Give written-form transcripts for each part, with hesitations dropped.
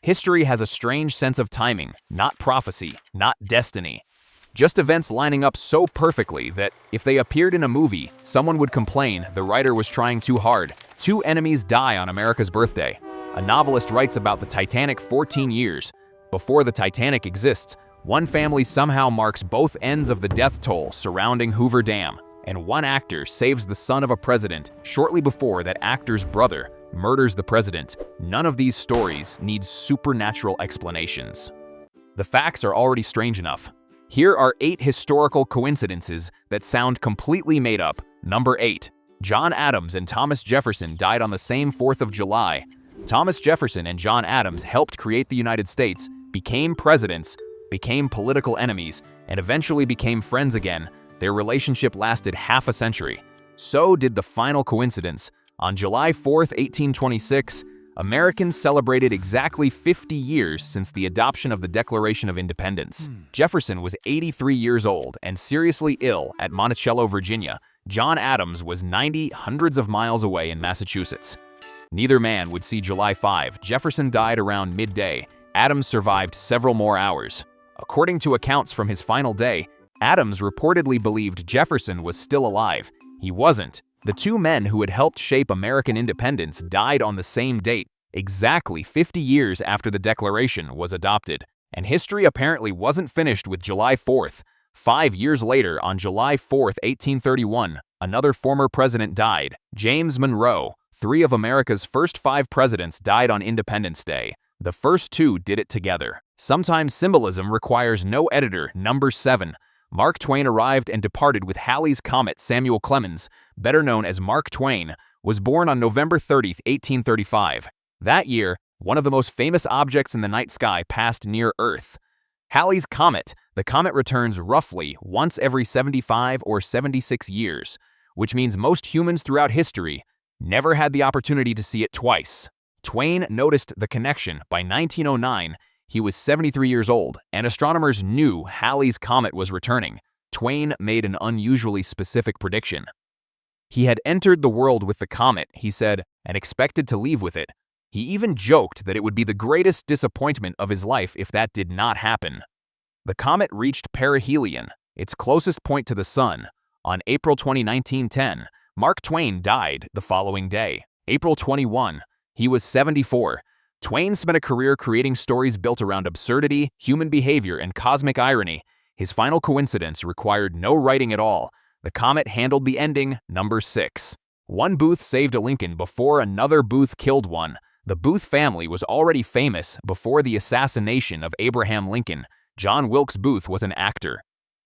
History has a strange sense of timing, not prophecy, not destiny. Just events lining up so perfectly that, if they appeared in a movie, someone would complain the writer was trying too hard. Two enemies die on America's birthday. A novelist writes about the Titanic 14 years. Before the Titanic exists, one family somehow marks both ends of the death toll surrounding Hoover Dam, and one actor saves the son of a president shortly before that actor's brother murders the president. None of these stories need supernatural explanations. The facts are already strange enough. Here are 8 historical coincidences that sound completely made up. Number 8. John Adams and Thomas Jefferson died on the same 4th of July. Thomas Jefferson and John Adams helped create the United States, became presidents, became political enemies, and eventually became friends again. Their relationship lasted half a century. So did the final coincidence. On July 4th, 1826, Americans celebrated exactly 50 years since the adoption of the Declaration of Independence. Jefferson was 83 years old and seriously ill at Monticello, Virginia. John Adams was 90 hundreds of miles away in Massachusetts. Neither man would see July 5. Jefferson died around midday. Adams survived several more hours. According to accounts from his final day, Adams reportedly believed Jefferson was still alive. He wasn't. The two men who had helped shape American independence died on the same date, exactly 50 years after the Declaration was adopted. And history apparently wasn't finished with July 4th. 5 years later, on July 4th, 1831, another former president died, James Monroe. 3 of America's first 5 presidents died on Independence Day. The first 2 did it together. Sometimes symbolism requires no editor. Number 7. Mark Twain arrived and departed with Halley's Comet. Samuel Clemens, better known as Mark Twain, was born on November 30, 1835. That year, one of the most famous objects in the night sky passed near Earth. Halley's Comet. The comet returns roughly once every 75 or 76 years, which means most humans throughout history never had the opportunity to see it twice. Twain noticed the connection. By 1909, he was 73 years old, and astronomers knew Halley's Comet was returning. Twain made an unusually specific prediction. He had entered the world with the comet, he said, and expected to leave with it. He even joked that it would be the greatest disappointment of his life if that did not happen. The comet reached perihelion, its closest point to the sun. On April 20, 1910, Mark Twain died the following day. April 21, he was 74. Twain spent a career creating stories built around absurdity, human behavior, and cosmic irony. His final coincidence required no writing at all. The comet handled the ending. Number 6. One Booth saved a Lincoln before another Booth killed one. The Booth family was already famous before the assassination of Abraham Lincoln. John Wilkes Booth was an actor.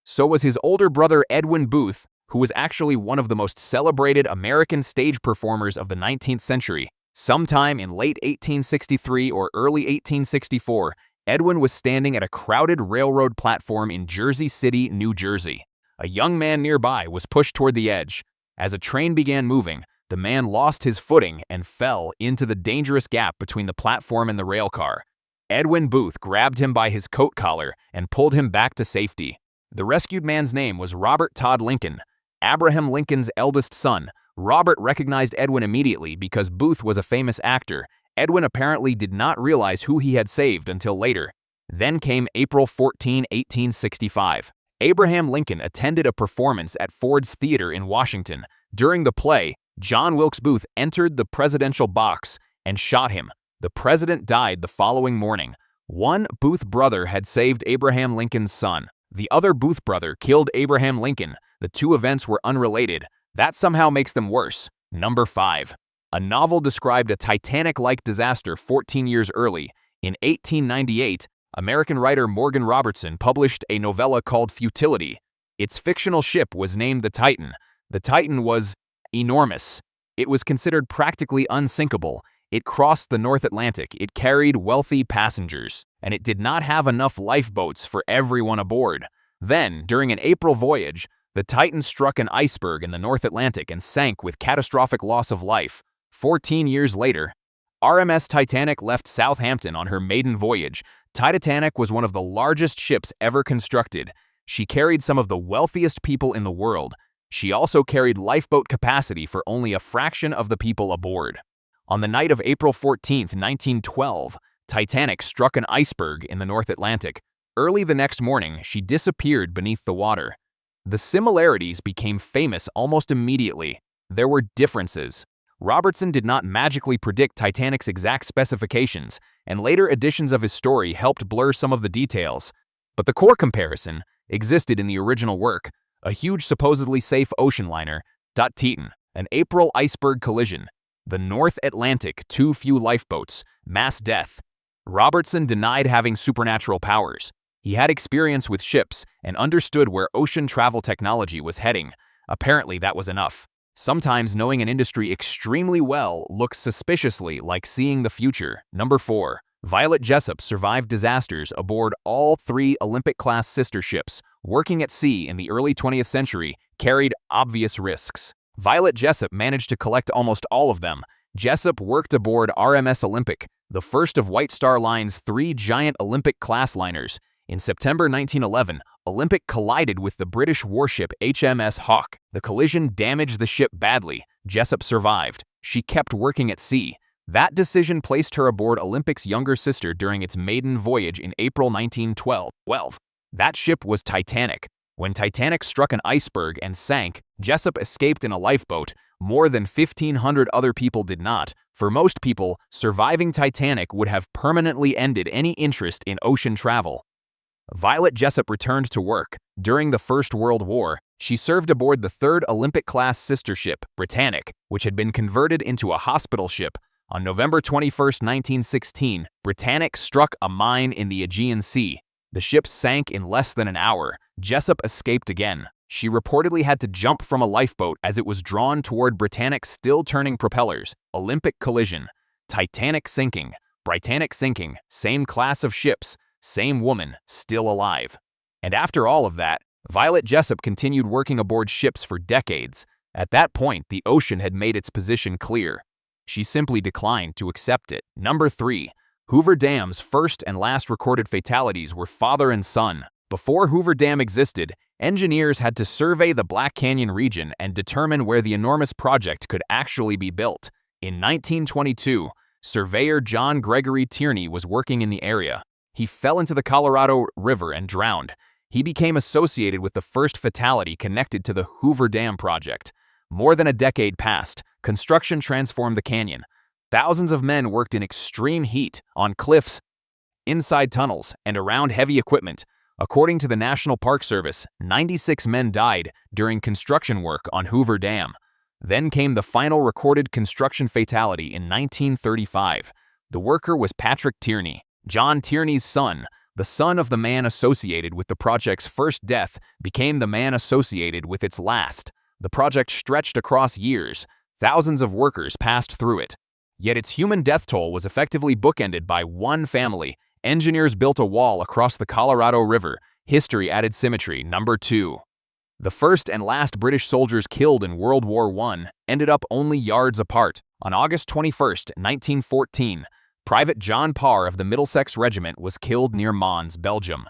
So was his older brother Edwin Booth, who was actually one of the most celebrated American stage performers of the 19th century. Sometime in late 1863 or early 1864, Edwin was standing at a crowded railroad platform in Jersey City, New Jersey. A young man nearby was pushed toward the edge. As a train began moving, the man lost his footing and fell into the dangerous gap between the platform and the rail car. Edwin Booth grabbed him by his coat collar and pulled him back to safety. The rescued man's name was Robert Todd Lincoln, Abraham Lincoln's eldest son. Robert recognized Edwin immediately because Booth was a famous actor. Edwin apparently did not realize who he had saved until later. Then came April 14, 1865. Abraham Lincoln attended a performance at Ford's Theater in Washington. During the play, John Wilkes Booth entered the presidential box and shot him. The president died the following morning. One Booth brother had saved Abraham Lincoln's son. The other Booth brother killed Abraham Lincoln. The two events were unrelated. That somehow makes them worse. Number 5. A novel described a Titanic-like disaster 14 years early. In 1898, American writer Morgan Robertson published a novella called Futility. Its fictional ship was named the Titan. The Titan was enormous. It was considered practically unsinkable. It crossed the North Atlantic. It carried wealthy passengers, and it did not have enough lifeboats for everyone aboard. Then, during an April voyage, the Titan struck an iceberg in the North Atlantic and sank with catastrophic loss of life. 14 years later, RMS Titanic left Southampton on her maiden voyage. Titanic was one of the largest ships ever constructed. She carried some of the wealthiest people in the world. She also carried lifeboat capacity for only a fraction of the people aboard. On the night of April 14, 1912, Titanic struck an iceberg in the North Atlantic. Early the next morning, she disappeared beneath the water. The similarities became famous almost immediately. There were differences. Robertson did not magically predict Titanic's exact specifications, and later editions of his story helped blur some of the details. But the core comparison existed in the original work: a huge supposedly safe ocean liner, Titan, an April iceberg collision, the North Atlantic, too few lifeboats, mass death. Robertson denied having supernatural powers. He had experience with ships and understood where ocean travel technology was heading. Apparently that was enough. Sometimes knowing an industry extremely well looks suspiciously like seeing the future. Number 4. Violet Jessop survived disasters aboard all 3 Olympic-class sister ships. Working at sea in the early 20th century carried obvious risks. Violet Jessop managed to collect almost all of them. Jessop worked aboard RMS Olympic, the first of White Star Line's 3 giant Olympic-class liners. In September 1911, Olympic collided with the British warship HMS Hawke. The collision damaged the ship badly. Jessop survived. She kept working at sea. That decision placed her aboard Olympic's younger sister during its maiden voyage in April 1912. That ship was Titanic. When Titanic struck an iceberg and sank, Jessop escaped in a lifeboat. More than 1,500 other people did not. For most people, surviving Titanic would have permanently ended any interest in ocean travel. Violet Jessop returned to work. During the First World War, she served aboard the 3rd Olympic-class sister ship, Britannic, which had been converted into a hospital ship. On November 21, 1916, Britannic struck a mine in the Aegean Sea. The ship sank in less than an hour. Jessop escaped again. She reportedly had to jump from a lifeboat as it was drawn toward Britannic's still-turning propellers. Olympic collision. Titanic sinking. Britannic sinking. Same class of ships. Same woman, still alive. And after all of that, Violet Jessop continued working aboard ships for decades. At that point, the ocean had made its position clear. She simply declined to accept it. Number 3. Hoover Dam's first and last recorded fatalities were father and son. Before Hoover Dam existed, engineers had to survey the Black Canyon region and determine where the enormous project could actually be built. In 1922, surveyor John Gregory Tierney was working in the area. He fell into the Colorado River and drowned. He became associated with the first fatality connected to the Hoover Dam project. More than a decade passed. Construction transformed the canyon. Thousands of men worked in extreme heat, on cliffs, inside tunnels, and around heavy equipment. According to the National Park Service, 96 men died during construction work on Hoover Dam. Then came the final recorded construction fatality in 1935. The worker was Patrick Tierney, John Tierney's son. The son of the man associated with the project's first death became the man associated with its last. The project stretched across years. Thousands of workers passed through it. Yet its human death toll was effectively bookended by one family. Engineers built a wall across the Colorado River. History added symmetry. Number 2. The first and last British soldiers killed in World War I ended up only yards apart. On August 21, 1914, Private John Parr of the Middlesex Regiment was killed near Mons, Belgium.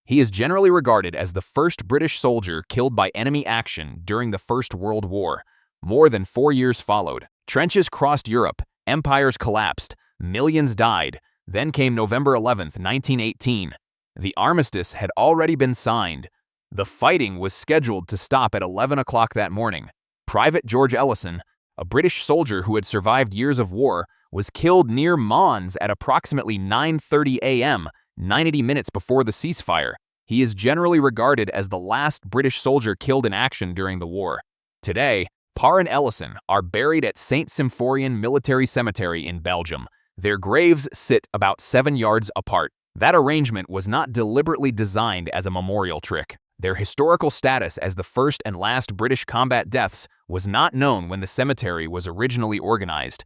He is generally regarded as the first British soldier killed by enemy action during the First World War. More than 4 years followed. Trenches crossed Europe. Empires collapsed. Millions died. Then came November 11, 1918. The armistice had already been signed. The fighting was scheduled to stop at 11 o'clock that morning. Private George Ellison, a British soldier who had survived years of war, was killed near Mons at approximately 9:30 a.m., 90 minutes before the ceasefire. He is generally regarded as the last British soldier killed in action during the war. Today, Parr and Ellison are buried at St. Symphorien Military Cemetery in Belgium. Their graves sit about 7 yards apart. That arrangement was not deliberately designed as a memorial trick. Their historical status as the first and last British combat deaths was not known when the cemetery was originally organized.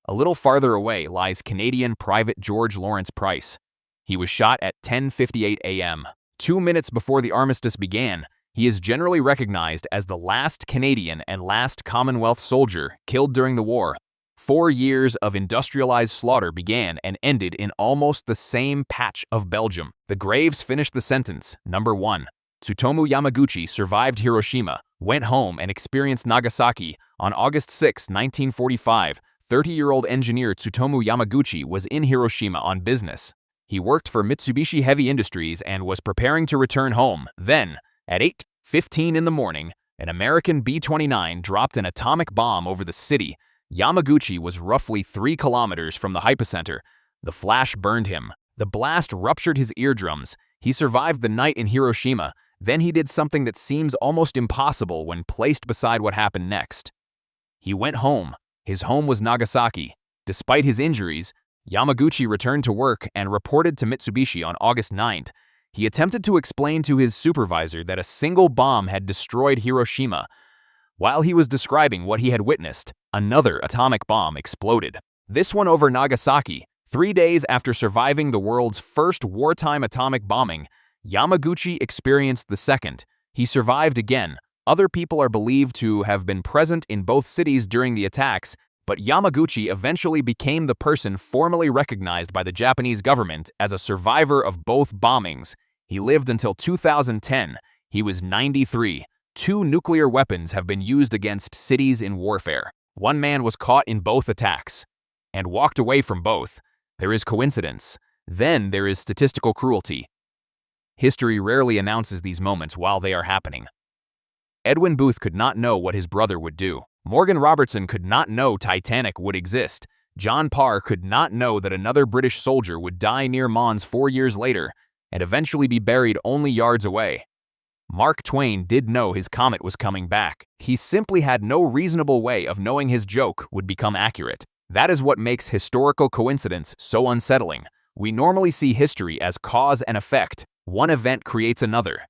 A little farther away lies Canadian Private George Lawrence Price. He was shot at 10:58 a.m. 2 minutes before the armistice began. He is generally recognized as the last Canadian and last Commonwealth soldier killed during the war. 4 years of industrialized slaughter began and ended in almost the same patch of Belgium. The graves finished the sentence. Number 1. Tsutomu Yamaguchi survived Hiroshima, went home and experienced Nagasaki. On August 6, 1945, 30-year-old engineer Tsutomu Yamaguchi was in Hiroshima on business. He worked for Mitsubishi Heavy Industries and was preparing to return home. Then, at 8:15 in the morning, an American B-29 dropped an atomic bomb over the city. Yamaguchi was roughly 3 kilometers from the hypocenter. The flash burned him. The blast ruptured his eardrums. He survived the night in Hiroshima. Then he did something that seems almost impossible when placed beside what happened next. He went home. His home was Nagasaki. Despite his injuries, Yamaguchi returned to work and reported to Mitsubishi on August 9th. He attempted to explain to his supervisor that a single bomb had destroyed Hiroshima. While he was describing what he had witnessed, another atomic bomb exploded. This one over Nagasaki. 3 days after surviving the world's first wartime atomic bombing, Yamaguchi experienced the second. He survived again. Other people are believed to have been present in both cities during the attacks, but Yamaguchi eventually became the person formally recognized by the Japanese government as a survivor of both bombings. He lived until 2010. He was 93. 2 nuclear weapons have been used against cities in warfare. One man was caught in both attacks and walked away from both. There is coincidence. Then there is statistical cruelty. History rarely announces these moments while they are happening. Edwin Booth could not know what his brother would do. Morgan Robertson could not know Titanic would exist. John Parr could not know that another British soldier would die near Mons 4 years later and eventually be buried only yards away. Mark Twain did know his comet was coming back. He simply had no reasonable way of knowing his joke would become accurate. That is what makes historical coincidence so unsettling. We normally see history as cause and effect. One event creates another.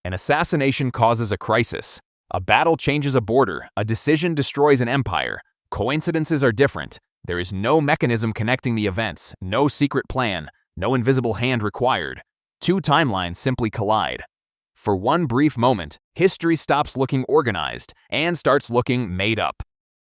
An assassination causes a crisis. A battle changes a border. A decision destroys an empire. Coincidences are different. There is no mechanism connecting the events, no secret plan, no invisible hand required. 2 timelines simply collide. For one brief moment, history stops looking organized and starts looking made up.